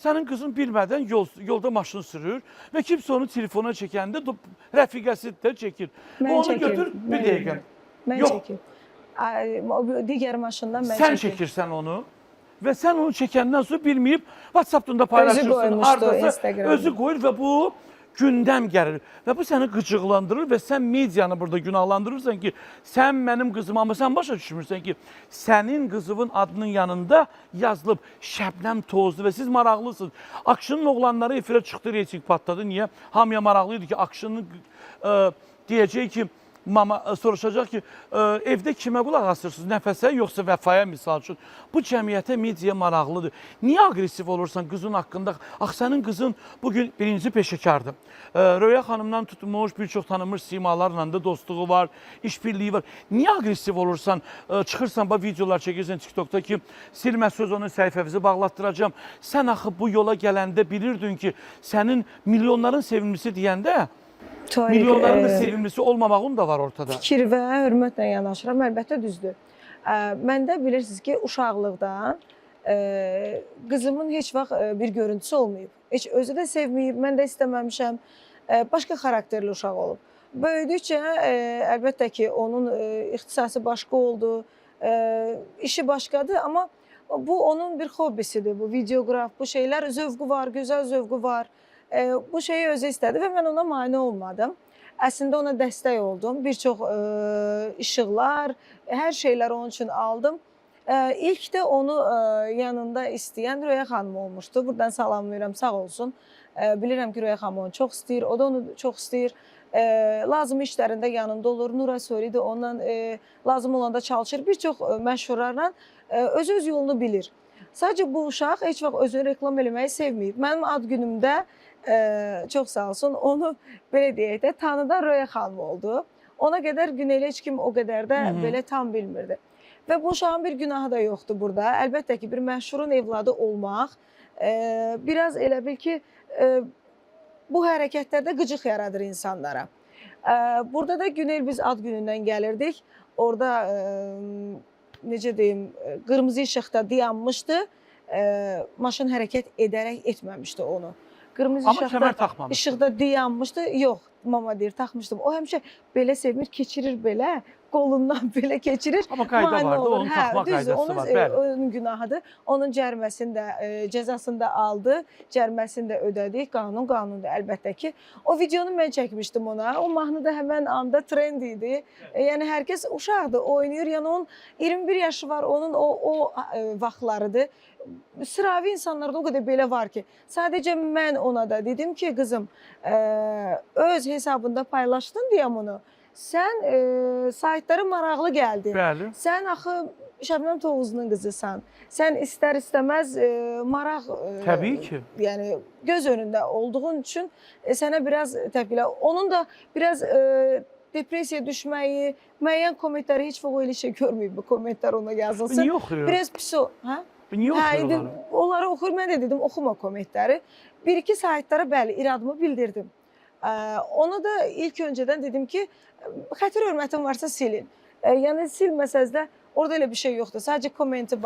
Sənin qızın bilmədən yolda maşın sürür və kimsə onu telefona çəkəndə rəfiqəsi də çəkir. Mən Onu çəkirdim, götür bir dəqiqə. Mən Yox, çəkirdim. Digər maşından mən sən çəkirdim. çəkirsən onu və sən onu çəkəndən sonra bilməyib WhatsApp-da paylaşırsan. Özü qoymuşdu Instagramda. Özü qoyur və bu gündəm gəlir. Və bu səni qıcıqlandırır və sən medianı burada günahlandırırsan ki, sən mənim qızım, amma sən başa düşmürsən ki, sənin qızının adının yanında yazılıb Şəbnəm Tozlu və siz maraqlısınız. Akşının oğlanları efirə çıxdı, reyting patladı. Niyə? Hamıya maraqlıydı ki, Akşının deyəcək ki, mama soruşacaq ki, evdə kimə qulaq asırsınız? Nəfəsə, yoxsa vəfaya misal üçün? Bu cəmiyyətə, mediaya maraqlıdır. Niyə aqressiv olursan qızın haqqında? Ax, sənin qızın bugün birinci peşəkardır. Röya xanımdan tutmuş, bir çox tanınmış simalarla da dostluğu var, işbirliyi var. Niyə aqressiv olursan? Çıxırsan, videolar çəkirsən TikTokda ki, silmə söz onun səhifəmizi bağlatdıracam. Sən axı bu yola gələndə bilirdin ki, sənin milyonların sevimlisi deyəndə, milyonların da sevimlisi olmamağın da var ortada. Fikir və hörmətlə yanaşıram, əlbəttə düzdür. Məndə bilirsiniz ki, uşaqlıqdan qızımın heç vaxt bir görüntüsü olmayıb. Heç özü də sevməyib, mən də istəməmişəm. Başqa xarakterli uşaq olub. Böyüdükcə, əlbəttə ki, onun ixtisası başqa oldu, işi başqadır, amma bu onun bir hobbisidir, bu videoqraf, bu şeylər zövqü var, gözəl zövqü var. Bu şeyi özü istədi və mən ona mane olmadım. Əslində ona dəstək oldum. Bir çox işıqlar, hər şeylər onun üçün aldım. İlk də onu yanında istəyən Röya xanım olmuşdu. Buradan salamlayıram, sağ olsun. Bilirəm ki, Röya xanım onu çox istəyir, o da onu çox istəyir. Lazım işlərində yanında olur. Nura Söyledi ondan lazım olanda çalışır. Bir çox məşhurlarla öz yolunu bilir. Sadəcə bu uşaq heç vaxt özünü reklam eləməyi sevməyib. Mənim ad günümdə çox sağ olsun, onu belə deyək də tanıdan Röya xanım oldu. Ona qədər Güneyli heç kim o qədər də belə tam bilmirdi. Və bu uşağın bir günahı da yoxdur burada. Əlbəttə ki, bir məşhurun evladı olmaq biraz elə bil ki, bu hərəkətlərdə qıcıq yaradır insanlara. Burada da Güneyl biz ad günündən gəlirdik. Orada necə deyim, qırmızı işıqda dayanmışdı. Maşın hərəkət edərək etməmişdi onu. Qırmızı işıqda dayanmışdı. Yox, mama deyir, taxmışdım. O həmişə belə sevmir, keçirir belə, qolundan belə keçirir. Amma qayda vardı, onun taxma qaydası var. Onun günahıdır. Onun cəriməsini də, cəzasını da aldı, cəriməsini də ödədik. Qanundur əlbəttə ki. O videonu mən çəkmişdim ona. O mahnı da həmən anda trend idi. Yəni, hər kəs uşaqdır, oynayır. Yəni, onun 21 yaşı var, onun o vaxtlarıdır. Sıravi insanlarda o qədər belə var ki, sadəcə mən ona da dedim ki, qızım, öz hesabında paylaşdın deyəm onu. Sən saytlara maraqlı gəldin. Bəli. Sən axı Şəbnəm Tovuzunun qızısan. Sən istər-istəməz maraq, təbii ki, yəni göz önündə olduğun üçün sənə biraz təpkilə. Onun da biraz depressiya düşməyi, müəyyən kommentləri heç vaxt elə şey görməyib bu kommentlər ona yazılsın. Niyə oxuyur? Biraz pis o, hə? Niyə oxuyur onları? Onları oxuyur, mən də dedim, oxuma kommentləri. Bir-iki saytlara bəli, iradımı bildirdim. Ona da ilk öncədən dedim ki, xətir hörmətin varsa silin. Yəni silməsəz də orada elə bir şey yoxdur. Sadəcə kommenti var.